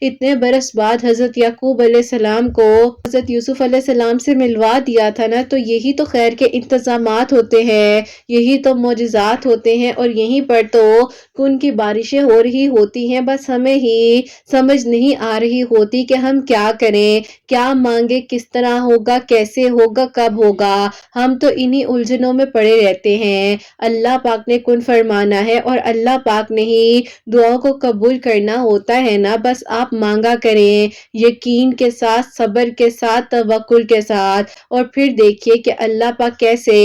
اتنے برس بعد حضرت یعقوب علیہ السلام کو حضرت یوسف علیہ السلام سے ملوا دیا تھا نا، تو یہی تو خیر کے انتظامات ہوتے ہیں، یہی تو معجزات ہوتے ہیں، اور یہیں پر تو ان کی بارشیں ہو رہی ہوتی ہیں، بس ہمیں ہی سمجھ نہیں آ رہی ہوتی کہ ہم کیا کریں، کیا مانگے، کس طرح ہوگا، کیسے ہوگا، کب ہوگا۔ ہم تو انہی الجھنوں میں پڑے رہتے ہیں۔ اللہ پاک نے کن فرمانا ہے اور اللہ پاک نے ہی دعاؤں کو قبول کرنا ہوتا ہے نا، بس آپ مانگا کریں یقین کے ساتھ، صبر کے ساتھ، توکل کے ساتھ، اور پھر دیکھیے کہ اللہ پاک کیسے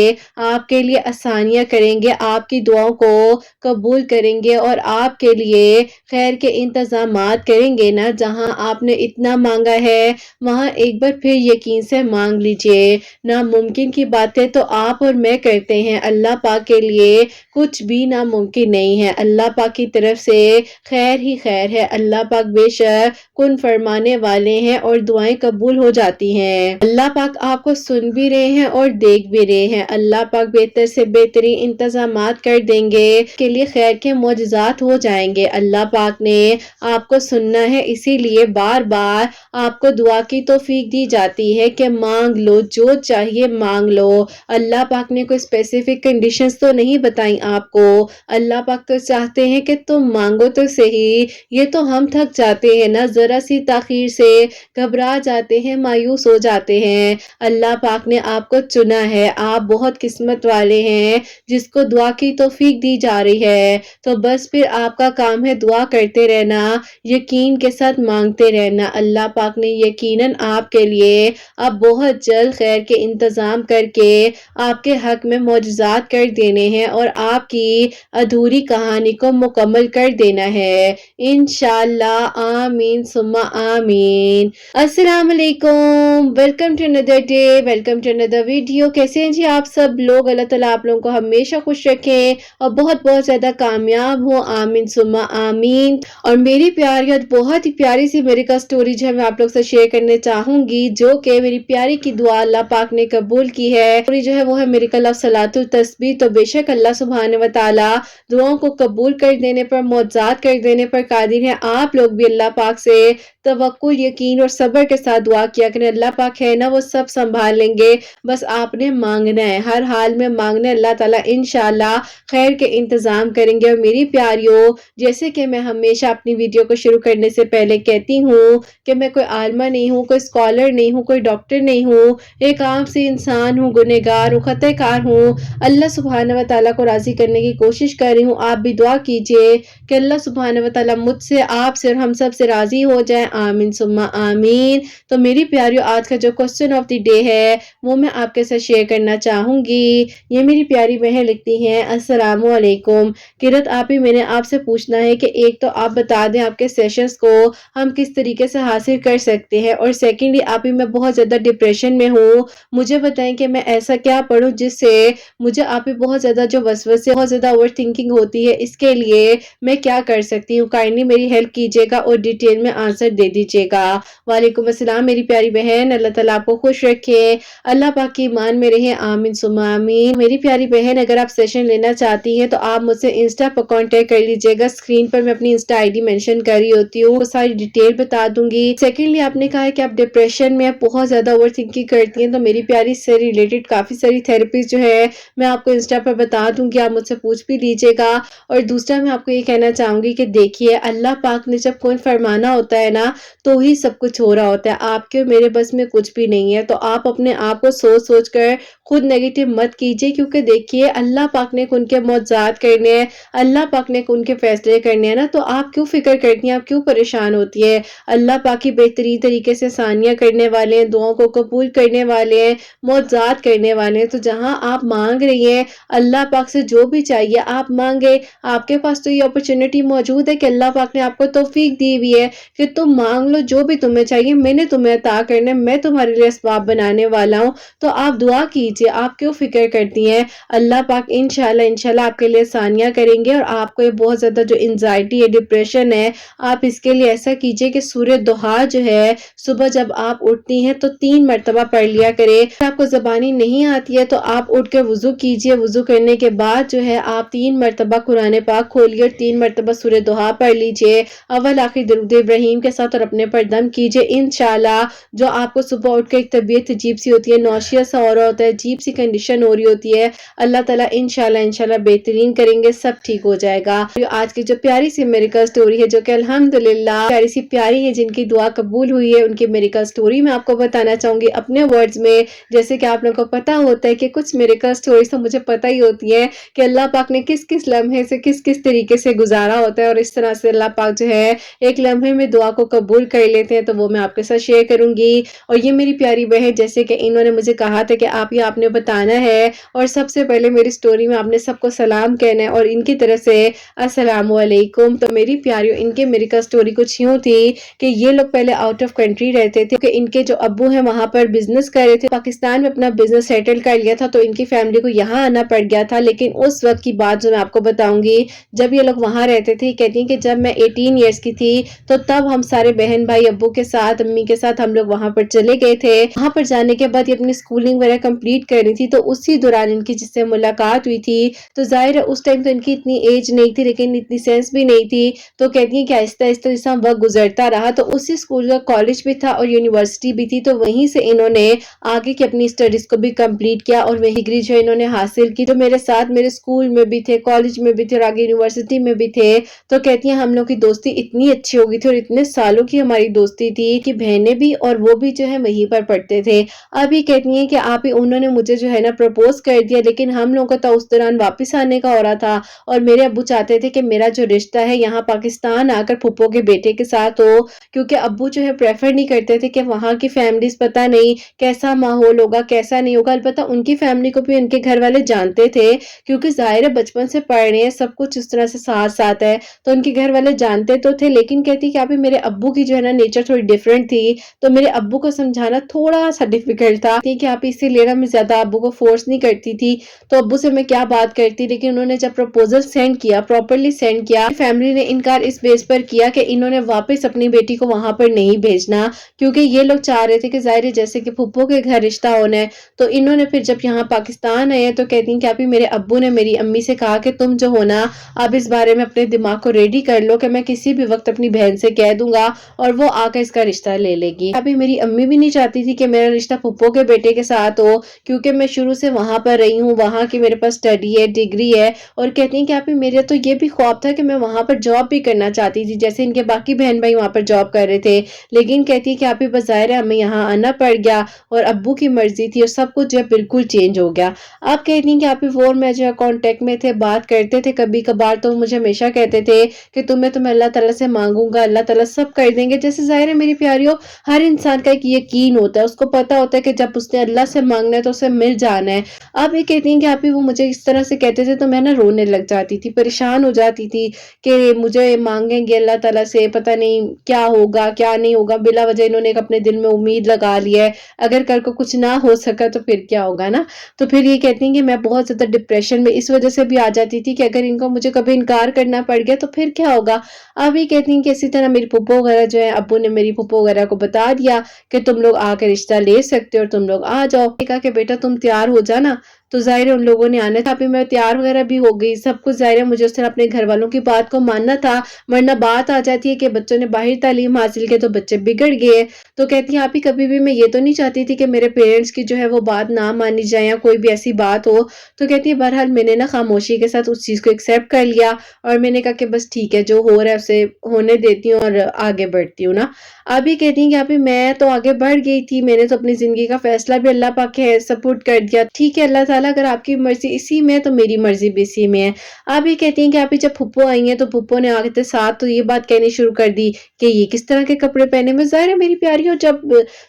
آپ کے لیے آسانیاں کریں گے، آپ کی دعاؤں کو قبول کریں گے اور آپ کے لیے خیر کے انتظامات کریں گے نا۔ جہاں آپ نے اتنا مانگا ہے وہاں ایک بار پھر یقین سے مانگ لیجئے۔ ناممکن کی باتیں تو آپ اور میں کرتے ہیں، اللہ پاک کے لیے کچھ بھی ناممکن نہیں ہے۔ اللہ پاک کی طرف سے خیر ہی خیر ہے۔ اللہ پاک بے شک کن فرمانے والے ہیں اور دعائیں قبول ہو جاتی ہیں۔ اللہ پاک آپ کو سن بھی رہے ہیں اور دیکھ بھی رہے ہیں۔ اللہ پاک بہتر سے بہترین انتظامات کر دیں گے، کے لیے خیر کے معجزات ہو جائیں گے۔ اللہ پاک نے آپ کو سننا ہے، اسی لیے بار بار آپ کو دعا کی توفیق دی جاتی ہے کہ مانگ لو، جو چاہیے مانگ لو۔ اللہ پاک نے کوئی اسپیسیفک کنڈیشنز تو نہیں بتائیں آپ کو، اللہ پاک تو چاہتے ہیں کہ تم مانگو تو صحیح۔ یہ تو ہم تھک جاتے ہیں نا، ذرا سی تاخیر سے گھبرا جاتے ہیں، مایوس ہو جاتے ہیں۔ اللہ پاک نے آپ کو چنا ہے، آپ بہت قسمت والے ہیں جس کو دعا کی توفیق دی جا رہی ہے، تو بس پھر آپ کا کام ہے دعا کرتے رہنا، یقین کے ساتھ مانگتے رہنا۔ اللہ پاک نے یقیناً آپ کے لیے اب بہت جلد خیر کے انتظام کر کے آپ کے حق میں معجزات کر دینے ہیں اور آپ کی ادھوری کہانی کو مکمل کر دینا ہے انشاءاللہ۔ آمین ثم آمین۔ السلام علیکم، welcome to another day, welcome to another video. کیسے ہیں جی آپ سب لوگ؟ اللہ تعالیٰ آپ لوگوں کو ہمیشہ خوش رکھیں اور بہت بہت زیادہ کامیاب ہو، آمین ثم آمین۔ اور میری پیاری اور بہت ہی پیاری سی میریکل سٹوری جو ہے میں آپ لوگ سے شیئر کرنے چاہوں گی، جو کہ میری پیاری کی دعا اللہ پاک نے قبول کی ہے۔ سٹوری جو ہے وہ ہے میریکل آف صلاۃ التسبیح۔ تو بے شک اللہ سبحانہ و تعالیٰ دعاؤں کو قبول کر دینے پر، معجزات کر دینے پر قادر ہے۔ آپ لوگ بھی اللہ پاک سے توکل، یقین اور صبر کے ساتھ دعا کیا کریں۔ اللہ پاک ہے نا، وہ سب سنبھال لیں گے، بس آپ نے مانگنا ہے، ہر حال میں مانگنا ہے، اللہ تعالیٰ انشاءاللہ خیر کے انتظام کریں گے۔ اور میری پیاریوں، جیسے کہ میں ہمیشہ اپنی ویڈیو کو شروع کرنے سے پہلے کہتی ہوں کہ میں کوئی عالمہ نہیں ہوں، کوئی اسکالر نہیں ہوں، کوئی ڈاکٹر نہیں ہوں، ایک عام سی انسان ہوں، گنہگار ہوں، خطا کار ہوں۔ اللہ سبحانہ و تعالیٰ کو راضی کرنے کی کوشش کر رہی ہوں۔ آپ بھی دعا کیجئے کہ اللہ سبحانہ و تعالیٰ مجھ سے، آپ سے اور ہم سب سے راضی ہو جائیں، آمین ثم آمین۔ تو میری پیاریوں، آج کا جو کوسچن آف دی ڈے ہے وہ میں آپ کے ساتھ شیئر کرنا چاہوں گی۔ یہ میری پیاری بہن لکھتی ہیں، السلام علیکم قرت آپی، میں نے آپ سے پوچھنا ہے کہ ایک تو آپ بتا دیں آپ کے سیشنز کو ہم کس طریقے سے حاصل کر سکتے ہیں، اور سیکنڈلی آپی میں بہت زیادہ ڈپریشن میں ہوں، مجھے بتائیں کہ میں ایسا کیا پڑھوں جس سے مجھے آپی بہت زیادہ جو وسوسے، بہت زیادہ اوور تھنکنگ ہوتی ہے، اس کے لیے میں کیا کر سکتی ہوں؟ کائنڈلی میری ہیلپ کیجیے گا اور ڈیٹیل میں آنسر دے دیجیے گا۔ وعلیکم السلام میری پیاری بہن، اللہ تعالیٰ آپ کو خوش رکھے، اللہ پاک کی ایمان میں رہیں، آمین ثم آمین۔ میری پیاری بہن، اگر آپ سیشن لینا چاہتی ہیں تو آپ مجھ سے انسٹا پر کانٹیکٹ کر لیجیے گا، اسکرین پر میں اپنی انسٹا آئی ڈی مینشن کر رہی ہوتی ہوں، وہ ساری ڈیٹیل بتا دوں گی۔ سیکنڈلی آپ نے کہا ہے کہ آپ ڈپریشن میں بہت زیادہ اوور تھنکنگ کرتی ہیں، تو میری پیاری اس سے ریلیٹڈ کافی ساری تھراپیز جو ہے میں آپ کو انسٹا پر بتا دوں گی، آپ مجھ سے پوچھ بھی لیجیے گا۔ اور دوسرا میں آپ کو یہ کہنا چاہوں گی کہ دیکھیے اللہ پاک نے جب کوئی فرمانا ہوتا ہے نا تو ہی سب کچھ ہو رہا ہوتا ہے، آپ کے میرے بس میں کچھ بھی نہیں ہے۔ تو آپ اپنے آپ کو سوچ سوچ کر خود نیگیٹو مت کیجیے، کیونکہ دیکھیے اللہ پاک نے ان کے معجزات کرنے ہیں، اللہ پاک نے ان کے فیصلے کرنے ہیں نا، تو آپ کیوں فکر کرتی ہیں، آپ کیوں پریشان ہوتی ہے؟ اللہ پاک کی بہترین طریقے سے آسانیاں کرنے والے ہیں، دعاؤں کو قبول کرنے والے ہیں، معجزات کرنے والے ہیں۔ تو جہاں آپ مانگ رہی ہیں اللہ پاک سے جو بھی چاہیے آپ مانگے، آپ کے پاس تو یہ اپرچونٹی موجود ہے کہ اللہ پاک نے آپ کو توفیق دی ہوئی ہے کہ تم مانگ لو جو بھی تمہیں چاہیے، میں نے تمہیں عطا کرنا ہے، میں تمہارے لیے اسباب بنانے والا ہوں۔ تو آپ دعا کیجیے لیجیے, آپ کیوں فکر کرتی ہیں؟ اللہ پاک انشاءاللہ آپ کے لیے آسانیاں کریں گے. اور آپ کو یہ بہت زیادہ جو انزائٹی ہے, ڈپریشن ہے, آپ اس کے لیے ایسا کیجیے کہ سورہ دحا جو ہے صبح جب آپ اٹھتی ہیں تو 3 مرتبہ پڑھ لیا کرے. اگر آپ کو زبانی نہیں آتی ہے تو آپ اٹھ کے وضو کیجیے, وضو کرنے کے بعد جو ہے آپ 3 مرتبہ قرآن پاک کھولیے اور 3 مرتبہ سورہ دحا پڑھ لیجیے اول آخر درود ابراہیم کے ساتھ, اور اپنے پر دم کیجیے. انشاءاللہ جو آپ کو صبح اٹھ کے ایک طبیعت عجیب سی ہوتی ہے, نوشیا سا ہو رہا ہوتا ہے, عجیب سی کنڈیشن ہو رہی ہوتی ہے, اللہ تعالیٰ انشاءاللہ بہترین کریں گے, سب ٹھیک ہو جائے گا. آج کی جو پیاری سی میریکل سٹوری ہے, جو کہ الحمدللہ پیاری سی پیاری ہے, جن کی دعا قبول ہوئی ہے, ان کی میریکل سٹوری میں آپ کو بتانا چاہوں گی اپنے ورڈز میں. جیسے کہ آپ لوگوں کو پتا ہوتا ہے کہ کچھ میریکل سٹوریز تو مجھے پتہ ہی ہوتی ہے کہ اللہ پاک نے کس کس لمحے سے کس کس طریقے سے گزارا ہوتا ہے, اور اس طرح سے اللہ پاک جو ہے ایک لمحے میں دعا کو قبول کر لیتے ہیں. تو وہ میں آپ کے ساتھ شیئر کروں گی. اور یہ میری پیاری بہن, جیسے کہ انہوں نے مجھے کہا تھا کہ آپ نے بتانا ہے, اور سب سے پہلے میری سٹوری میں آپ نے سب کو سلام کہنا ہے, اور ان کی طرف سے السلام علیکم. تو میری پیاریوں, ان کے میری کا سٹوری کچھ یوں تھی کہ یہ لوگ پہلے آؤٹ آف کنٹری رہتے تھے, کہ ان کے جو ابو ہیں وہاں پر بزنس کر رہے تھے, پاکستان میں اپنا بزنس سیٹل کر لیا تھا, تو ان کی فیملی کو یہاں آنا پڑ گیا تھا. لیکن اس وقت کی بات جو میں آپ کو بتاؤں گی, جب یہ لوگ وہاں رہتے تھے, کہتی ہیں کہ جب میں 18 ایئرس کی تھی تو تب ہم سارے بہن بھائی ابو کے ساتھ, امی کے ساتھ ہم لوگ وہاں پر چلے گئے تھے. وہاں پر جانے کے بعد یہ اپنی سکولنگ وغیرہ کمپلیٹ کر رہی تھی, تو اسی دوران ان کی جس سے ملاقات ہوئی تھی. تو ظاہر ہے اس ٹائم تو ان کی اتنی ایج نہیں تھی, لیکن اتنی سینس بھی نہیں تھی. تو کہتی ہیں کہ آہستہ آہستہ جیسا وقت گزرتا رہا, تو اسی اسکول کا کالج بھی تھا اور یونیورسٹی بھی تھی, تو وہیں سے انہوں نے آگے کی اپنی اسٹڈیز کو بھی کمپلیٹ کیا, اور وہی ڈگری جو انہوں نے حاصل کی. تو میرے ساتھ میرے اسکول میں بھی تھے, کالج میں بھی تھے, اور آگے یونیورسٹی میں بھی تھے. تو کہتی ہیں ہم لوگ کی دوستی اتنی اچھی ہو گئی تھی, اور اتنے سالوں کی ہماری دوستی تھی کہ بہنیں بھی اور وہ بھی جو ہے وہیں پر پڑھتے تھے. اب یہ کہتی ہیں کہ آپ ہی انہوں نے مجھے جو ہے نا پرپوز کر دیا, لیکن ہم لوگوں کا تو اس دوران واپس آنے کا ہو رہا تھا, اور میرے ابو چاہتے تھے کہ میرا جو رشتہ ہے یہاں پاکستان آ کر پھپھو کے بیٹے کے ساتھ ہو, کیونکہ ابو جو ہے پریفر نہیں کرتے تھے کہ وہاں کی فیملیز پتہ نہیں کیسا ماحول ہوگا کیسا نہیں ہوگا. البتہ ان کی فیملی کو بھی ان کے گھر والے جانتے تھے, کیونکہ ظاہر ہے بچپن سے پڑھ رہے ہیں, سب کچھ اس طرح سے ساتھ ساتھ ہے, تو ان کے گھر والے جانتے تو تھے. لیکن کہتی کہ ابھی میرے ابو کی جو ہے نا نیچر تھوڑی ڈیفرنٹ تھی, تو میرے ابو کو سمجھانا تھوڑا سا ڈیفیکلٹ تھا کہ آپ اسی لیے میں زیادہ ابو کو فورس نہیں کرتی تھی, تو ابو سے میں کیا بات کرتی. لیکن انہوں نے جب پروپوزل سینڈ کیا, پراپرلی سینڈ کیا, فیملی نے انکار اس بیس پر کیا کہ انہوں نے واپس اپنی بیٹی کو وہاں پر نہیں بھیجنا, کیونکہ یہ لوگ چاہ رہے تھے کہ ظاہر جیسے کہ پھپھو کے گھر رشتہ ہونا ہے. تو انہوں نے پھر جب یہاں پاکستان آئے, تو کہتی ہیں کہ ابھی میرے ابو نے میری امی سے کہا کہ تم جو ہو نا اب اس بارے میں اپنے دماغ کو ریڈی کر لو کہ میں کسی بھی وقت اپنی بہن سے کہہ دوں گا اور وہ آ کر اس کا رشتہ لے لے گی. ابھی میری امی بھی نہیں چاہتی تھی کہ میرا رشتہ پھپھو کے بیٹے کے ساتھ ہو, کیونکہ میں شروع سے وہاں پر رہی ہوں, وہاں کی میرے پاس اسٹڈی ہے, ڈگری ہے. اور کہتی ہیں کہ آپ میرے تو یہ بھی خواب تھا کہ میں وہاں پر جاب بھی کرنا چاہتی تھی, جیسے ان کے باقی بہن بھائی وہاں پر جاب کر رہے تھے. لیکن کہتی ہے کہ آپ بظاہر ہے ہمیں یہاں آنا پڑ گیا, اور ابو کی مرضی تھی, اور سب کچھ جو ہے بالکل چینج ہو گیا. آپ کہتی ہیں کہ آپ فون میں جو ہے کانٹیکٹ میں تھے, بات کرتے تھے کبھی کبھار, تو مجھے ہمیشہ کہتے تھے کہ تمہیں اللہ تعالیٰ سے مانگوں گا, اللہ تعالیٰ سب کر دیں گے. جیسے ظاہر ہے میری پیاریوں, ہر انسان کا ایک یقین ہوتا ہے, اس کو پتا ہوتا ہے کہ جب اس نے اللہ سے مانگنا ہے تو اسے مل جانا ہے. آپ یہ کہتی ہیں کہ آپ وہ مجھے اس طرح سے کہتے تھے, تو میں نا رونے لگ جاتی تھی, پریشان ہو جاتی تھی کہ مجھے مانگیں گے اللہ تعالیٰ سے, پتہ نہیں کیا ہوگا کیا نہیں ہوگا. بلا وجہ انہوں نے ایک اپنے دل میں امید لگا لی ہے, اگر کل کو کچھ نہ ہو سکا تو پھر کیا ہوگا نا. تو پھر یہ کہتی ہیں کہ میں بہت زیادہ ڈپریشن میں اس وجہ سے بھی آ جاتی تھی کہ اگر ان کو مجھے کبھی انکار کرنا پڑ گیا تو پھر کیا ہوگا. اب یہ کہتی ہیں کہ اسی طرح میری پھپھو وغیرہ جو ہے, ابو نے میری پھپھو وغیرہ کو بتا دیا کہ تم لوگ آ کے رشتہ لے سکتے ہو اور تم لوگ آ جاؤ. کہا کہ بیٹا تم تیار ہو جانا. تو ظاہر ہے ان لوگوں نے آنا تھا, ابھی میں تیار وغیرہ بھی ہو گئی, سب کچھ ظاہر ہے مجھے اس طرح اپنے گھر والوں کی بات کو ماننا تھا, ورنہ بات آ جاتی ہے کہ بچوں نے باہر تعلیم حاصل کی تو بچے بگڑ گئے. تو کہتی ہیں آپ ہی کبھی بھی میں یہ تو نہیں چاہتی تھی کہ میرے پیرنٹس کی جو ہے وہ بات نہ مانی جائے یا کوئی بھی ایسی بات ہو. تو کہتی ہے بہرحال میں نے نا خاموشی کے ساتھ اس چیز کو ایکسیپٹ کر لیا, اور میں نے کہا کہ بس ٹھیک ہے جو ہو رہا ہے اسے ہونے دیتی ہوں اور آگے بڑھتی ہوں نا. ابھی کہتی ہیں کہ ابھی میں تو آگے بڑھ گئی تھی, میں نے تو اپنی زندگی کا فیصلہ بھی اللہ پاک کے سپورٹ کر دیا. ٹھیک ہے اللہ تعالیٰ تعالیٰ اگر آپ کی مرضی اسی میں ہے تو میری مرضی بھی اسی میں ہے۔ آپ یہ کہتی ہیں کہ آپ ہی جب پھپھو آئی ہیں تو پھپھو نے آتے ساتھ تو یہ بات کہنی شروع کر دی کہ یہ کس طرح کے کپڑے پہنے ہوئے۔ ظاہر ہے میری پیاریوں، جب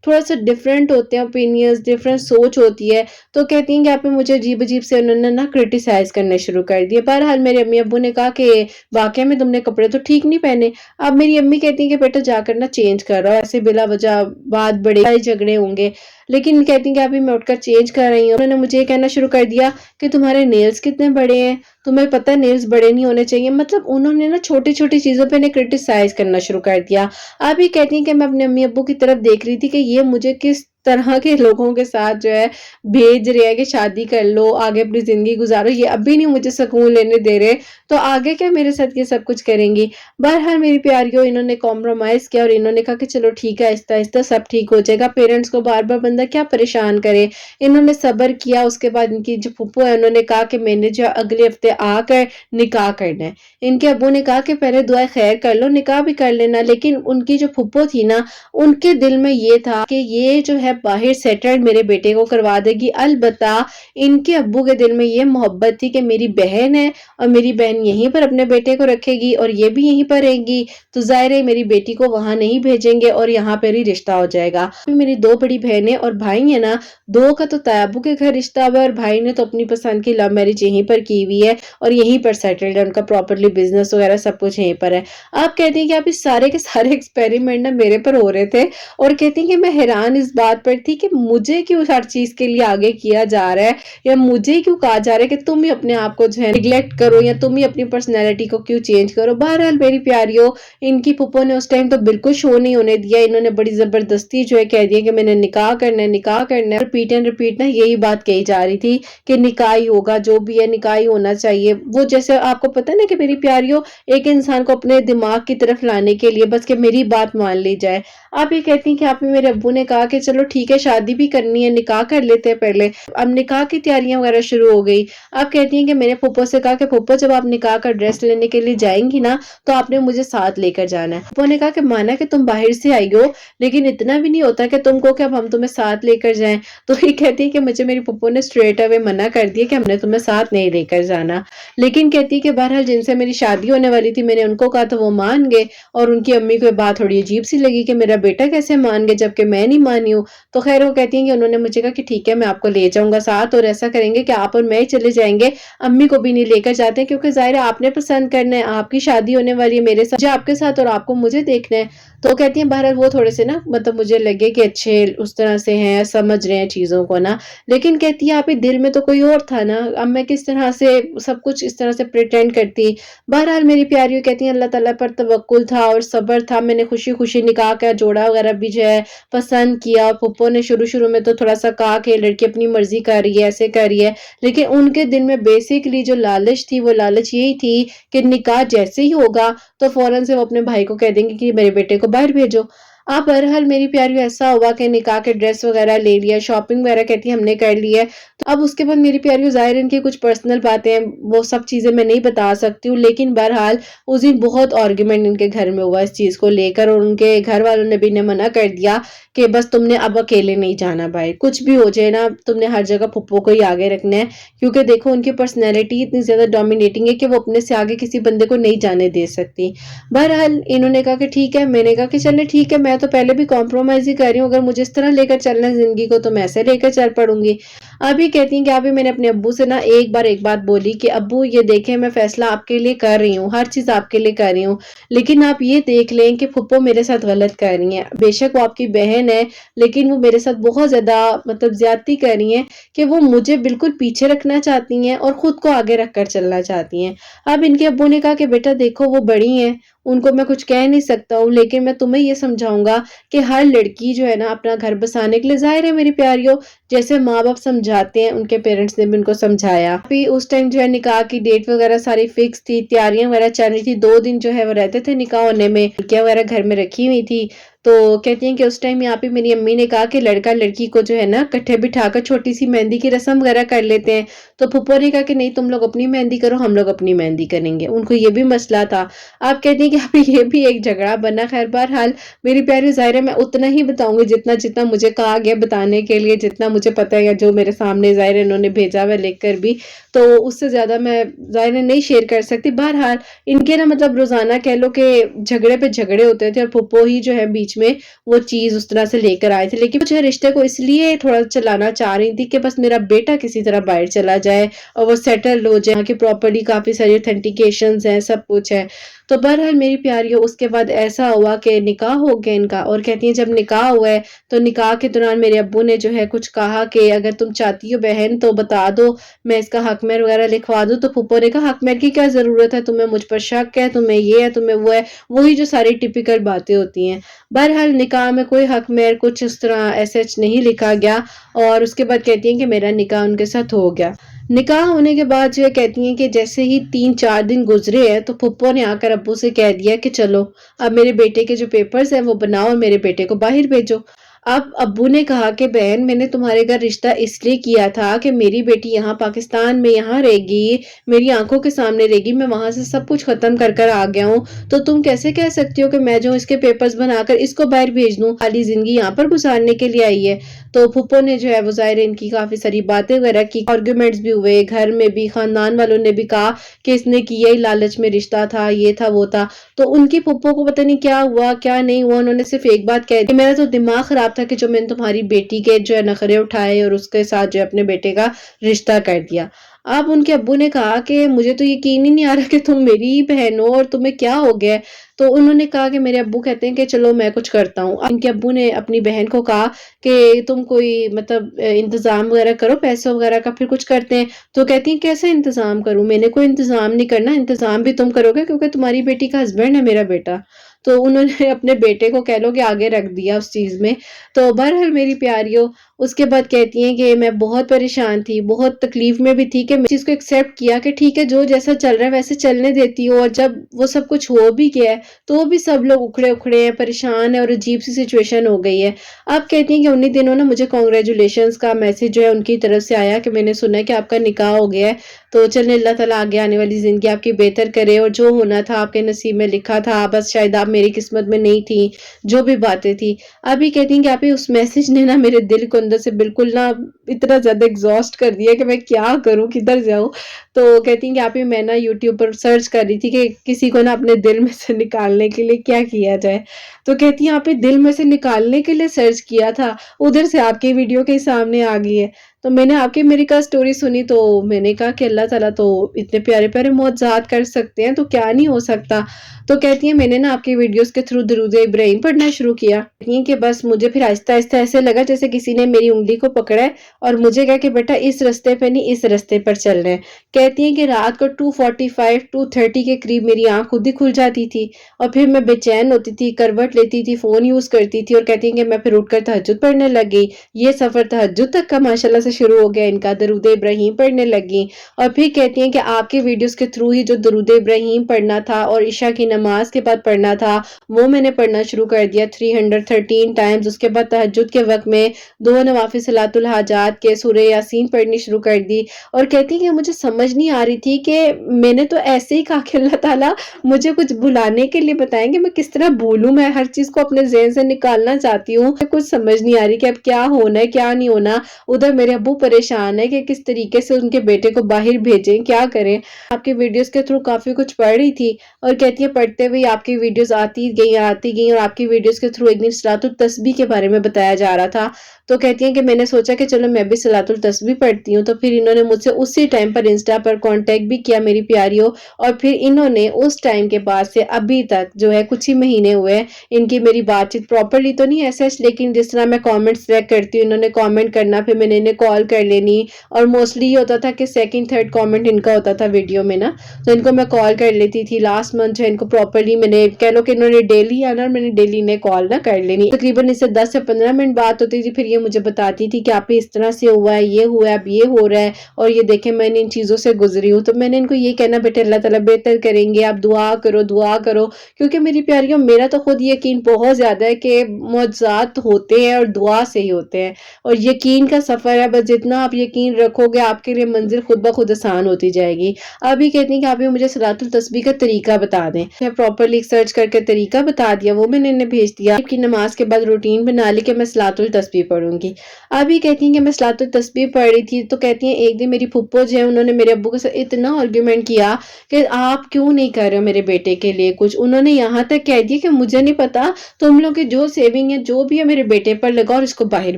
تھوڑا سا ڈفرینٹ ہوتے ہیں اوپینینز، ڈفرینٹ سوچ ہوتی ہے تو کہتی ہیں کہ آپ مجھے عجیب عجیب سے انہوں نے نا کرٹیسائز کرنے شروع کر دیے۔ بہرحال میرے امی ابو نے کہا کہ واقعہ میں تم نے کپڑے تو ٹھیک نہیں پہنے۔ اب میری امی کہتی ہیں کہ بیٹا جا کر نا چینج کر رہا ہو، ایسے بلا وجہ بات بڑے جھگڑے ہوں گے، لیکن کہتی ہیں کہ ابھی میں اٹھ کر چینج کر رہی ہوں۔ انہوں نے مجھے یہ کہنا شروع کر دیا کہ تمہارے نیلز کتنے بڑے ہیں، تمہیں پتہ نیلز بڑے نہیں ہونے چاہیے۔ مطلب انہوں نے نا چھوٹی چھوٹی چیزوں پہ انہیں کرٹیسائز کرنا شروع کر دیا۔ آپ یہ کہتی ہیں کہ میں اپنے امی ابو کی طرف دیکھ رہی تھی کہ یہ مجھے کس طرح کے لوگوں کے ساتھ جو ہے بھیج رہے ہیں کہ شادی کر لو، آگے اپنی زندگی گزارو، یہ ابھی نہیں مجھے سکون لینے دے رہے تو آگے کیا میرے ساتھ یہ سب کچھ کریں گی۔ بہرحال میری پیاریوں، انہوں نے کمپرومائز کیا اور انہوں نے کہا کہ چلو ٹھیک ہے، آہستہ آہستہ سب ٹھیک ہو جائے گا، پیرنٹس کو بار بار بندہ کیا پریشان کرے۔ انہوں نے صبر کیا۔ اس کے بعد ان کی جو پھپھو ہے انہوں نے کہا کہ میں نے جو اگلے ہفتے آ کر نکاح کرنا ہے۔ ان کے ابو نے کہا کہ پہلے دعائے خیر کر لو، نکاح بھی کر لینا، لیکن ان کی جو پھپھو تھی نا ان کے دل میں یہ تھا کہ یہ جو ہے باہر سیٹلڈ میرے بیٹے کو کروا دے گی۔ البتہ ان کے ابو کے دل میں یہ محبت تھی کہ میری بہن ہے اور میری بہن یہیں پر اپنے بیٹے کو رکھے گی اور یہ بھی یہیں پر رہے گی، تو ظاہر ہے میری بیٹی کو وہاں نہیں بھیجیں گے اور یہاں پر ہی رشتہ ہو جائے گا۔ میری دو بڑی بہنیں اور بھائی ہیں نا، دو کا تو تیابو کے گھر رشتہ ہوا ہے اور بھائی نے تو اپنی پسند کی لو میرج یہیں پر کی ہوئی ہے اور یہیں پر سیٹلڈ ہے، ان کا پراپرلی بزنس وغیرہ سب کچھ یہیں پر ہے۔ آپ کہتی ہیں کہ آپ اس سارے کے سارے ایکسپیریمنٹ نا میرے پر ہو رہے تھے اور کہتی ہیں کہ میں حیران اس بات پر تھی کہ مجھے کیوں ہر چیز کے لیے آگے کیا جا رہا ہے یا مجھے کیوں کہا جا رہا ہے کہ تم ہی اپنے آپ کو جو ہے نیگلیکٹ کرو یا تم ہی اپنی پرسنالٹی کو کیوں چینج کرو۔ بہرحال میری پیاریوں، ان کی پھپھو نے اس ٹائم تو بالکل شو نہیں ہونے دیا، انہوں نے بڑی زبردستی جو ہے کہہ دیا کہ میں نے نکاح کرنا ہے، نکاح کرنا ہے، ریپیٹ اینڈ ریپیٹ نا یہی بات کہی جا رہی تھی کہ نکاح ہی ہوگا، جو بھی ہے نکاح ہی ہونا چاہیے۔ وہ جیسے آپ کو پتہ نا کہ میری پیاریوں، ایک انسان کو اپنے دماغ کی طرف لانے کے لیے بس کہ میری بات مان لی جائے۔ آپ یہ کہتی ہیں کہ آپ میرے ابو نے کہا کہ چلو ٹھیک ہے شادی بھی کرنی ہے، نکاح کر لیتے ہیں پہلے۔ اب نکاح کی تیاریاں وغیرہ شروع ہو گئی۔ آپ کہتی ہیں کہ میں نے پھپھو سے کہا کہ پھپھو جب آپ نکاح کا ڈریس لینے کے لیے جائیں گی نا تو آپ نے مجھے ساتھ لے کر جانا ہے۔ پھپھو نے کہا کہ مانا کہ تم باہر سے آئی ہو لیکن اتنا بھی نہیں ہوتا کہ تم کو کہ اب ہم تمہیں ساتھ لے کر جائیں۔ تو یہ کہتی ہے کہ مجھے میری پھپھو نے اسٹریٹ اوے منع کر دیا کہ ہم نے تمہیں ساتھ نہیں لے کر جانا، لیکن کہتی ہے کہ بہرحال جن سے میری شادی ہونے والی تھی میں نے ان کو کہا تو وہ مان گئے اور ان کی امی کو یہ بات تھوڑی عجیب سی لگی کہ میرا بیٹا کیسے مان گئے جبکہ میں نہیں مانی ہوں۔ تو خیر وہ کہتی ہیں کہ انہوں نے مجھے کہا کہ ٹھیک ہے میں آپ کو لے جاؤں گا ساتھ اور ایسا کریں گے کہ آپ اور میں ہی چلے جائیں گے، امی کو بھی نہیں لے کر جاتے کیونکہ ظاہر ہے آپ نے پسند کرنا ہے، آپ کی شادی ہونے والی ہے میرے ساتھ، مجھے آپ کے ساتھ اور آپ کو مجھے دیکھنا ہے۔ تو کہتی ہیں بہرحال وہ تھوڑے سے نا مطلب مجھے لگے کہ اچھے اس طرح سے ہیں، سمجھ رہے ہیں چیزوں کو نا، لیکن کہتی ہے آپ ہی دل میں تو کوئی اور تھا نا، اب میں کس طرح سے سب کچھ اس طرح سے پریٹینڈ کرتی۔ بہرحال میری پیاریوں کہتی ہیں اللہ تعالیٰ پر توکل تھا اور صبر تھا، میں نے خوشی خوشی نکاح کا جوڑا وغیرہ بھی جو ہے پسند کیا۔ پھپھو نے شروع میں تو تھوڑا سا کہا کہ لڑکی اپنی مرضی کر رہی ہے، ایسے کر رہی ہے، لیکن ان کے دل میں بیسیکلی جو لالچ تھی وہ لالچ یہی تھی کہ نکاح جیسے ہی ہوگا تو فوراً سے وہ اپنے بھائی کو کہہ دیں گے کہ میرے بیٹے کو باہر بھیجو۔ آپ بہرحال میری پیاریوں ایسا ہوا کہ نکاح کے ڈریس وغیرہ لے لیا، شاپنگ وغیرہ کہتی ہیں ہم نے کر لی ہے۔ تو اب اس کے بعد میری پیاریوں ظاہر ان کی کچھ پرسنل باتیں ہیں، وہ سب چیزیں میں نہیں بتا سکتی ہوں، لیکن بہرحال اس دن بہت آرگیومنٹ ان کے گھر میں ہوا اس چیز کو لے کر اور ان کے گھر والوں نے بھی انہیں منع کر دیا کہ بس تم نے اب اکیلے نہیں جانا باہر، کچھ بھی ہو جائے نا تم نے ہر جگہ پھپھو کو ہی آگے رکھنا ہے، کیونکہ دیکھو ان کی پرسنالٹی اتنی زیادہ ڈومینیٹنگ ہے کہ وہ اپنے سے آگے کسی بندے کو نہیں جانے دے سکتی۔ بہرحال انہوں نے کہا کہ ٹھیک ہے، میں نے کہا کہ چلے ٹھیک ہے، میں تو پہلے بھی کمپرومائز ہی کر رہی ہوں، اگر مجھے اس طرح لے کر چلنا ہے زندگی کو تو میں ایسے لے کر چل پڑوں گی۔ اب یہ کہتی ہیں کہ ابھی میں نے اپنے ابو سے نا ایک بات بولی کہ ابو یہ دیکھیں میں فیصلہ آپ کے لیے کر رہی ہوں، ہر چیز آپ کے لیے کر رہی ہوں، لیکن آپ یہ دیکھ لیں کہ پھپھو میرے ساتھ غلط کر رہی ہیں، بے شک وہ آپ کی بہن ہے لیکن وہ میرے ساتھ بہت زیادہ مطلب زیادتی کر رہی ہیں کہ وہ مجھے بالکل پیچھے رکھنا چاہتی ہیں اور خود کو آگے رکھ کر چلنا چاہتی ہیں۔ اب ان کے ابو نے کہا کہ بیٹا دیکھو وہ بڑی ہیں، ان کو میں کچھ کہہ نہیں سکتا ہوں، لیکن میں تمہیں یہ سمجھاؤں گا کہ ہر لڑکی جو ہے نا اپنا گھر بسانے کے لیے، ظاہر ہے میری پیاریوں جیسے ماں باپ سمجھاتے ہیں ان کے پیرنٹس نے بھی ان کو سمجھایا۔ پھر اس ٹائم جو ہے نکاح کی ڈیٹ وغیرہ ساری فکس تھی، تیاریاں وغیرہ چل رہی تھی، 2 دن جو ہے وہ رہتے تھے نکاح ہونے میں، لڑکیاں وغیرہ گھر میں رکھی ہوئی تھی، تو کہتی ہیں کہ اس ٹائم یہاں پہ میری امی نے کہا کہ لڑکا لڑکی کو جو ہے نا کٹھے بٹھا کر چھوٹی سی مہندی کی رسم وغیرہ کر لیتے ہیں، تو پھپھو نے کہا کہ نہیں تم لوگ اپنی مہندی کرو، ہم لوگ اپنی مہندی کریں گے، ان کو یہ بھی مسئلہ تھا۔ آپ کہتی ہیں کہ ابھی یہ بھی ایک جھگڑا بنا، خیر بہرحال میری پیاری ظاہرہ میں اتنا ہی بتاؤں گی جتنا مجھے کہا گیا بتانے کے لیے، جتنا مجھے پتہ ہے یا جو میرے سامنے ظاہرہ انہوں نے بھیجا ہوا لکھ کر بھی، تو اس سے زیادہ میں ظاہرہ نہیں شیئر کر سکتی۔ بہرحال ان کے نا مطلب روزانہ کہہ لو کہ جھگڑے پہ جھگڑے ہوتے تھے، اور پھپھو ہی جو ہے بیچ میں وہ چیز اس طرح سے لے کر آئے تھے، لیکن مجھے رشتے کو اس لیے تھوڑا چلانا چاہ رہی تھی کہ بس میرا بیٹا کسی طرح باہر چلا جائے اور وہ سیٹل ہو جائے کہ پراپرلی کافی ساری اتھینٹیکیشنز ہیں، سب کچھ ہے۔ تو بہرحال میری پیاریوں اس کے بعد ایسا ہوا کہ نکاح ہو گیا ان کا، اور کہتی ہیں جب نکاح ہوا ہے تو نکاح کے دوران میرے ابو نے جو ہے کچھ کہا کہ اگر تم چاہتی ہو بہن تو بتا دو، میں اس کا حق مہر وغیرہ لکھوا دوں، تو پھپھو نے کہا حق مہر کی کیا ضرورت ہے، تمہیں مجھ پر شک ہے، تمہیں یہ ہے، تمہیں وہ ہے، وہی جو ساری ٹپیکل باتیں ہوتی ہیں۔ بہرحال نکاح میں کوئی حق مہر کچھ اس طرح ایسے نہیں لکھا گیا، اور اس کے بعد کہتی ہیں کہ میرا نکاح ان کے ساتھ ہو گیا۔ نکاح ہونے کے بعد جو کہتی ہیں کہ جیسے ہی 3-4 دن گزرے ہیں تو پھپھو نے آ کر ابو سے کہہ دیا کہ چلو اب میرے بیٹے کے جو پیپرز ہیں وہ بناؤ اور میرے بیٹے کو باہر بھیجو۔ اب ابو نے کہا کہ بہن میں نے تمہارے گھر رشتہ اس لیے کیا تھا کہ میری بیٹی یہاں پاکستان میں یہاں رہے گی، میری آنکھوں کے سامنے رہے گی، میں وہاں سے سب کچھ ختم کر آ گیا ہوں، تو تم کیسے کہہ سکتی ہو کہ میں جو اس کے پیپرز بنا کر اس کو باہر بھیج دوں، خالی زندگی یہاں پر گزارنے کے لیے آئی ہے۔ تو پھپھو نے جو ہے وہ ظاہر ان کی کافی ساری باتیں وغیرہ کی، آرگومنٹس بھی ہوئے، گھر میں بھی خاندان والوں نے بھی کہا کہ اس نے کیا ہی لالچ میں رشتہ تھا، یہ تھا وہ تھا۔ تو ان کی پھپھو کو پتہ نہیں کیا ہوا کیا نہیں ہوا، انہوں نے صرف ایک بات کہہ دی، میرا تو دماغ خراب تھا کہ جو میں نے تمہاری بیٹی کے جو ہے نخرے اٹھائے اور اس کے ساتھ جو ہے اپنے بیٹے کا رشتہ کر دیا۔ اب ان کے ابو نے کہا کہ مجھے تو یقین ہی نہیں آ رہا کہ تم میری ہی بہن ہو اور تمہیں کیا ہو گیا ہے۔ تو انہوں نے کہا کہ میرے ابو کہتے ہیں کہ چلو میں کچھ کرتا ہوں۔ ان کے ابو نے اپنی بہن کو کہا کہ تم کوئی مطلب انتظام وغیرہ کرو پیسوں وغیرہ کا، پھر کچھ کرتے ہیں۔ تو کہتی ہیں کیسے انتظام کروں، میں نے کوئی انتظام نہیں کرنا، انتظام بھی تم کرو گے کیونکہ تمہاری بیٹی کا ہسبینڈ ہے میرا بیٹا۔ تو انہوں نے اپنے بیٹے کو کہہ لو کہ آگے رکھ دیا اس چیز میں۔ تو بہرحال میری پیاریوں اس کے بعد کہتی ہیں کہ میں بہت پریشان تھی، بہت تکلیف میں بھی تھی کہ میں اس چیز کو ایکسیپٹ کیا کہ ٹھیک ہے جو جیسا چل رہا ہے ویسے چلنے دیتی ہوں، اور جب وہ سب کچھ ہو بھی گیا ہے تو بھی سب لوگ اکھڑے ہیں، پریشان ہیں، اور عجیب سی سچویشن ہو گئی ہے۔ آپ کہتی ہیں کہ انہی دنوں نا مجھے کانگریچولیشنز کا میسج جو ہے ان کی طرف سے آیا کہ میں نے سنا ہے کہ آپ کا نکاح ہو گیا ہے، تو چلیں اللہ تعالیٰ آگے آنے والی زندگی آپ کی بہتر کرے، اور جو ہونا تھا آپ کے نصیب میں لکھا تھا، بس شاید آپ میری قسمت میں نہیں تھی، جو بھی باتیں تھی۔ ابھی کہتی ہیں کہ آپ اس میسج نے نا میرے دل کو اندر سے بالکل نا اتنا زیادہ ایگزاسٹ کر دیا کہ میں کیا کروں، کدھر جاؤں۔ تو کہتی ہیں کہ آپ میں نا یوٹیوب پر سرچ کر رہی تھی کہ کسی کو نا اپنے دل میں سے نکالنے کے لیے کیا کیا جائے۔ تو کہتی ہیں آپ دل میں سے نکالنے کے لیے سرچ کیا تھا، ادھر سے آپ کی ویڈیو کے سامنے آ گئی ہے۔ تو میں نے آپ کی میری کا سٹوری سنی تو میں نے کہا کہ اللہ تعالیٰ تو اتنے پیارے پیارے معجزات کر سکتے ہیں، تو کیا نہیں ہو سکتا۔ تو کہتی ہیں میں نے نا آپ کی ویڈیوز کے تھرو درود ابراہیم پڑھنا شروع کیا۔ کہتی ہیں کہ بس مجھے پھر آہستہ آہستہ ایسے لگا جیسے کسی نے میری انگلی کو پکڑا ہے اور مجھے کہا کہ بیٹا اس رستے پہ نہیں اس رستے پر چل رہے ہیں۔ کہتی ہیں کہ رات کو 2:45 2:30 کے قریب میری آنکھ خود ہی کھل جاتی تھی، اور پھر میں بے چین ہوتی تھی، کروٹ لیتی تھی، فون یوز کرتی تھی، اور کہتی ہیں کہ میں پھر اٹھ کر تہجد پڑھنے لگ گئی۔ یہ سفر تہجد تک کا ماشاءاللہ سے شروع ہو گیا ان کا، درود ابراہیم پڑھنے لگی۔ اور پھر کہتی ہیں کہ آپ کی ویڈیوز کے تھرو ہی جو درود ابراہیم پڑھنا تھا اور عشاء کی نماز کے بعد پڑھنا تھا وہ میں نے پڑھنا شروع کر دیا 313 ٹائمز۔ اس کے بعد تہجد کے وقت میں 2 نوافل صلاۃ الحاجات کے سورہ یاسین پڑھنی شروع کر دی، اور کہتی ہیں کہ مجھے سمجھ نہیں آ رہی تھی کہ میں نے تو ایسے ہی کہا کہ اللہ تعالیٰ مجھے کچھ بھلانے کے لیے بتائیں کہ میں کس طرح بھولوں، میں ہر چیز کو اپنے ذہن سے نکالنا چاہتی ہوں، کچھ سمجھ نہیں آ رہی کہ اب کیا ہونا ہے کیا نہیں ہونا۔ ادھر میرے ابو پریشان ہے کہ کس طریقے سے ان کے بیٹے کو باہر بھیجیں، کیا کریں۔ آپ کی ویڈیوز کے تھرو کافی کچھ پڑھ رہی تھی، اور کہتی ہے پڑھتے ہوئے آپ کی ویڈیوز آتی گئیں، اور آپ کی ویڈیوز کے تھرو ایک دن صلاۃ التسبیح کے بارے میں بتایا جا رہا تھا۔ تو کہتی ہیں کہ میں نے سوچا کہ چلو میں بھی صلاۃ التسبیح پڑھتی ہوں، تو پھر انہوں نے مجھ سے اسی ٹائم پر انسٹا پر کانٹیکٹ بھی کیا میری پیاریوں، اور پھر انہوں نے اس ٹائم کے بعد سے ابھی تک جو ہے کچھ ہی مہینے ہوئے ہیں ان کی میری بات چیت پراپرلی تو نہیں ایسے، لیکن جس طرح میں کامنٹس ریک کرتی ہوں انہوں نے کامنٹ کرنا، پھر میں نے انہیں کال کر لینی، اور موسٹلی یہ ہوتا تھا کہ سیکنڈ تھرڈ کامنٹ ان کا ہوتا تھا ویڈیو میں نا، تو ان کو میں کال کر لیتی تھی. لاسٹ منتھ جو ہے ان کو پراپرلی میں نے کہہ لو کہ انہوں نے ڈیلی آنا اور میں نے ڈیلی انہیں کال نہ کر لینی. تقریباً اس سے 10 سے 15 منٹ بات ہوتی تھی. پھر یہ مجھے بتاتی تھی کہ آپ اس طرح سے ہوا ہے، یہ ہوا ہے، اب یہ ہو رہا ہے، اور یہ دیکھیں میں نے ان چیزوں سے گزری ہوں. تو میں نے ان کو یہ کہنا بیٹے اللہ تعالیٰ بہتر کریں گے، آپ دعا کرو دعا کرو، کیونکہ میری پیاریوں میرا تو خود یقین بہت زیادہ ہے کہ معجزات ہوتے ہیں اور دعا سے ہی ہوتے ہیں، اور یقین کا سفر ہے. بس جتنا آپ یقین رکھو گے آپ کے لیے منزل خود بخود آسان ہوتی جائے گی. ابھی کہتی ہیں کہ آپ مجھے صلاۃ التسبیح کا طریقہ بتا دیں. میں پراپرلی سرچ کر کے طریقہ بتا دیا، وہ میں نے انہیں بھیج دیا. آپ کی نماز کے بعد روٹین بنا لی کہ میں صلاۃ التسبیح پڑھوں گی. ابھی کہتی ہیں کہ میں صلاۃ التسبیح پڑھ رہی تھی تو کہتی ہیں ایک دن میری پھپھو جو ہے انہوں نے میرے ابو کے ساتھ اتنا آرگیومنٹ کیا کہ آپ کیوں نہیں کر رہے میرے بیٹے کے لیے کچھ. انہوں نے یہاں تک کہہ دیا کہ مجھے نہیں پتا، تم لوگ کی جو سیونگ ہے جو بھی ہے میرے بیٹے پر لگا اور اس کو باہر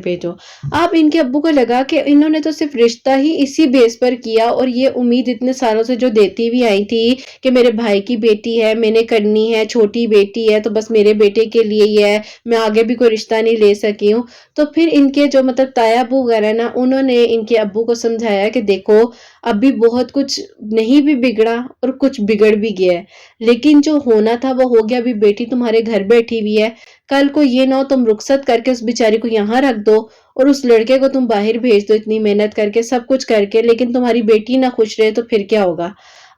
بھیجو. اب ان کے ابو کو لگا کہ انہوں نے تو صرف رشتہ ہی اسی بیس پر کیا، اور یہ امید اتنے سالوں سے جو دیتی بھی آئی تھی کہ میرے بھائی کی بیٹی ہے میں نے کرنی ہے، چھوٹی بیٹی ہے تو بس میرے بیٹے کے لیے ہی ہے، میں آگے بھی کوئی رشتہ نہیں لے سکی ہوں. تو پھر ان کے جو مطلب تایا ابو وغیرہ نا، انہوں نے ان کے ابو کو سمجھایا کہ دیکھو ابھی بہت کچھ نہیں بھی بگڑا اور کچھ بگڑ بھی گیا ہے، لیکن جو ہونا تھا وہ ہو گیا. ابھی بیٹی تمہارے گھر بیٹھی ہوئی ہے، کل کو یہ نہ ہو تم رخصت کر کے اس بیچاری کو یہاں رکھ دو اور اس لڑکے کو تم باہر بھیج دو اتنی محنت کر کے سب کچھ کر کے، لیکن تمہاری بیٹی نہ خوش رہے تو پھر کیا ہوگا.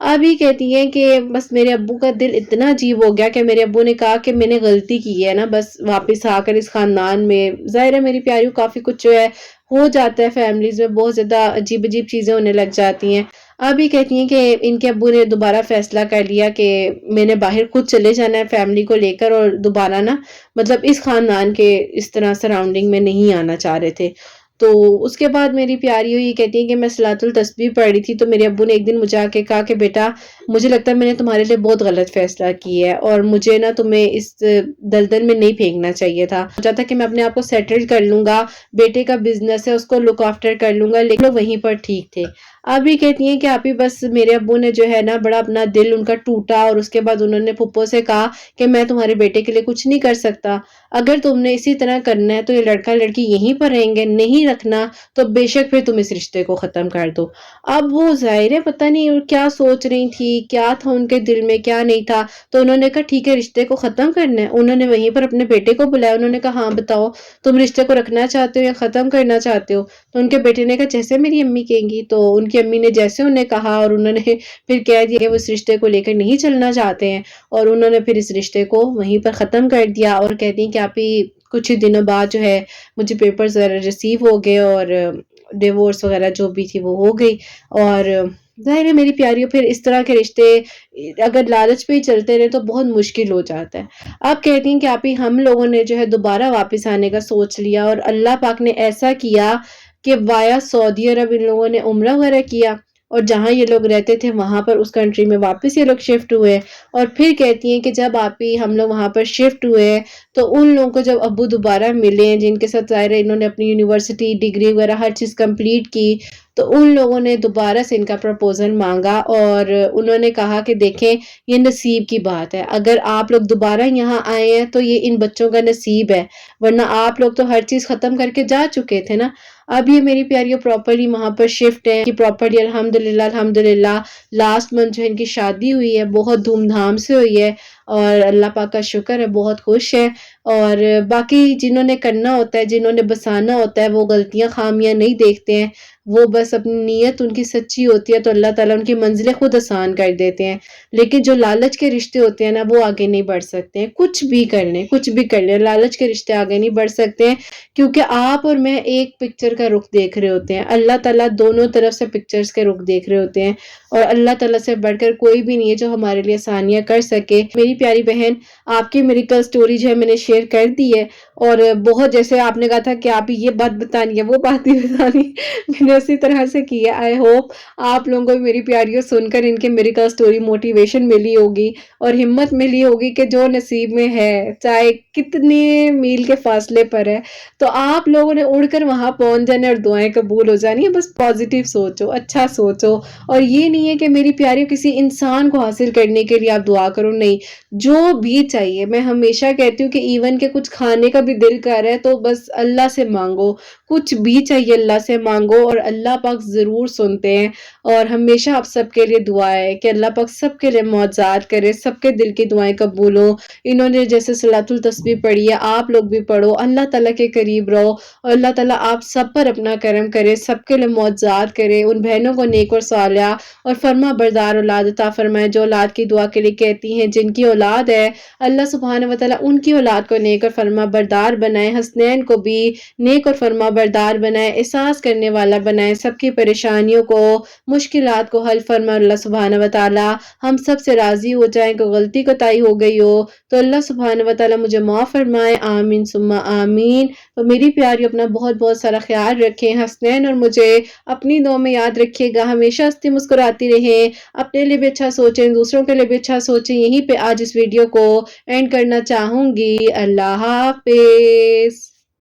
ابھی کہتی ہیں کہ بس میرے ابو کا دل اتنا عجیب ہو گیا کہ میرے ابو نے کہا کہ میں نے غلطی کی ہے نا، بس واپس آ کر اس خاندان میں. ظاہر ہے میری پیاریوں کافی کچھ جو ہے ہو جاتا ہے فیملیز میں، بہت زیادہ عجیب عجیب چیزیں ہونے لگ جاتی ہیں. ابھی کہتی ہیں کہ ان کے ابو نے دوبارہ فیصلہ کر لیا کہ میں نے باہر خود چلے جانا ہے فیملی کو لے کر، اور دوبارہ نا مطلب اس خاندان کے اس طرح سراؤنڈنگ میں نہیں آنا چاہ رہے تھے. تو اس کے بعد میری پیاریوں یہ کہتی ہیں کہ میں صلاۃ التسبیح پڑھ رہی تھی تو میرے ابو نے ایک دن مجھے آ کے کہا کہ بیٹا مجھے لگتا ہے میں نے تمہارے لیے بہت غلط فیصلہ کیا ہے، اور مجھے نا تمہیں اس دلدل میں نہیں پھینکنا چاہیے تھا. سوچا تھا کہ میں اپنے آپ کو سیٹل کر لوں گا، بیٹے کا بزنس ہے اس کو لک آفٹر کر لوں گا، لیکن وہیں پر ٹھیک تھے. ابھی کہتی ہیں کہ آپ ہی بس میرے ابو نے جو ہے نا بڑا اپنا دل ان کا ٹوٹا، اور اس کے بعد انہوں نے پھپھو سے کہا کہ میں تمہارے بیٹے کے لیے کچھ نہیں کر سکتا، اگر تم نے اسی طرح کرنا ہے تو یہ لڑکا لڑکی یہیں پر رہیں گے، نہیں رکھنا تو بے شک پھر تم اس رشتے کو ختم کر دو. اب وہ ظاہر ہے پتہ نہیں کیا سوچ رہی تھی، کیا تھا ان کے دل میں کیا نہیں تھا. تو انہوں نے کہا ٹھیک ہے رشتے کو ختم کرنا ہے. انہوں نے وہیں پر اپنے بیٹے کو بلایا، انہوں نے کہا ہاں بتاؤ تم رشتے کو رکھنا چاہتے ہو یا ختم کرنا چاہتے ہو. تو ان کے بیٹے نے کہا جیسے میری امی کہیں گی. تو ان کی امی نے جیسے انہیں کہا اور انہوں نے پھر کہہ دیا کہ وہ اس رشتے کو لے کر نہیں چلنا چاہتے ہیں، اور انہوں نے پھر اس رشتے کو وہیں پر ختم کر دیا. اور کہتی ہیں کہ آپ ہی کچھ ہی دنوں بعد جو ہے مجھے پیپرز ریسیو ہو گئے اور ڈیورس وغیرہ جو بھی تھی وہ ہو گئی. اور ظاہر ہے میری پیاریوں پھر اس طرح کے رشتے اگر لالچ پہ ہی چلتے رہے تو بہت مشکل ہو جاتا ہے. آپ کہتی ہیں کہ آپ ہی ہم لوگوں نے جو ہے دوبارہ واپس آنے کا سوچ لیا، اور اللہ پاک نے ایسا کیا کہ وایا سعودی عرب ان لوگوں نے عمرہ وغیرہ کیا، اور جہاں یہ لوگ رہتے تھے وہاں پر اس کنٹری میں واپس یہ لوگ شفٹ ہوئے. اور پھر کہتی ہیں کہ جب آپ ہی ہم لوگ وہاں پر شفٹ ہوئے ہیں تو ان لوگوں کو جب ابو دوبارہ ملے ہیں جن کے ساتھ ظاہر ہے انہوں نے اپنی یونیورسٹی ڈگری وغیرہ ہر چیز کمپلیٹ کی، تو ان لوگوں نے دوبارہ سے ان کا پروپوزل مانگا، اور انہوں نے کہا کہ دیکھیں یہ نصیب کی بات ہے، اگر آپ لوگ دوبارہ یہاں آئے ہیں تو یہ ان بچوں کا نصیب ہے، ورنہ آپ لوگ تو ہر چیز ختم کر کے جا چکے تھے نا. اب یہ میری پیاریوں پراپرلی وہاں پر شفٹ ہے کہ پراپرلی الحمدللہ لاسٹ منتھ جو ان کی شادی ہوئی ہے بہت دھوم دھام سے ہوئی ہے، اور اللہ پاک کا شکر ہے بہت خوش ہے. اور باقی جنہوں نے کرنا ہوتا ہے، جنہوں نے بسانا ہوتا ہے، وہ غلطیاں خامیاں نہیں دیکھتے ہیں، وہ بس اپنی نیت ان کی سچی ہوتی ہے تو اللہ تعالیٰ ان کی منزلیں خود آسان کر دیتے ہیں. لیکن جو لالچ کے رشتے ہوتے ہیں نا وہ آگے نہیں بڑھ سکتے ہیں، کچھ بھی کر لیں لالچ کے رشتے آگے نہیں بڑھ سکتے ہیں، کیونکہ آپ اور میں ایک پکچر کا رخ دیکھ رہے ہوتے ہیں، اللہ تعالیٰ دونوں طرف سے پکچرز کے رخ دیکھ رہے ہوتے ہیں، اور اللہ تعالیٰ سے بڑھ کر کوئی بھی نہیں ہے جو ہمارے لیے آسانیاں کر سکے. میری پیاری بہن آپ کی میریکل سٹوری جو ہے میں نے شیئر کر دی ہے، اور بہت جیسے آپ نے کہا تھا کہ آپ یہ بات بتانی ہے وہ بات بھی بتانی میں نے اسی طرح سے کی ہے. آئی ہوپ آپ لوگوں کو میری پیاریوں سن کر ان کے میریکل سٹوری موٹیویشن ملی ہوگی اور ہمت ملی ہوگی کہ جو نصیب میں ہے چاہے کتنے میل کے فاصلے پر ہے تو آپ لوگوں نے اڑ کر وہاں پہنچ جانا اور دعائیں قبول ہو جانی ہے. بس پازیٹیو سوچو، اچھا سوچو، اور یہ نہیں نہیں ہے کہ میری پیاری کسی انسان کو حاصل کرنے کے لیے آپ دعا کرو، نہیں، جو بھی چاہیے میں ہمیشہ کہتی ہوں کہ ایون کہ کچھ کھانے کا بھی دل کر رہا ہے تو بس اللہ سے مانگو، کچھ بھی چاہیے اللہ سے مانگو اور اللہ پاک ضرور سنتے ہیں۔ اور ہمیشہ آپ سب کے لیے دعا ہے کہ اللہ پاک سب کے لیے معجزات کرے، سب کے دل کی دعائیں قبول ہوں۔ انہوں نے جیسے صلاۃ التسبیح پڑھی ہے، آپ لوگ بھی پڑھو، اللہ تعالیٰ کے قریب رہو اور اللہ تعالیٰ آپ سب پر اپنا کرم کرے، سب کے لیے معجزات کرے، ان بہنوں کو نیک اور صالحہ اور فرما بردار اولاد عطا فرمائے جو اولاد کی دعا کے لیے کہتی ہیں، جن کی اولاد ہے اللہ سبحانہ و تعالیٰ ان کی اولاد کو نیک اور فرما بردار بنائے، حسنین کو بھی نیک اور فرما بردار بنائے، احساس کرنے والا بنائے، سب کی پریشانیوں کو مشکلات کو حل فرما اللہ سبحانہ و تعالیٰ، ہم سب سے راضی ہو جائیں کہ غلطی کوتاہی ہو گئی ہو تو اللہ سبحانہ و تعالیٰ مجھے معاف فرمائے، آمین ثم آمین۔ تو میری پیاری اپنا بہت بہت سارا خیال رکھیں، حسنین اور مجھے اپنی دعا میں یاد رکھیے گا، ہمیشہ ہنستی مسکراتی رہیں، اپنے لیے بھی اچھا سوچیں، دوسروں کے لیے بھی اچھا سوچیں۔ یہیں پہ آج اس ویڈیو کو اینڈ کرنا چاہوں گی۔ اللہ حافظ۔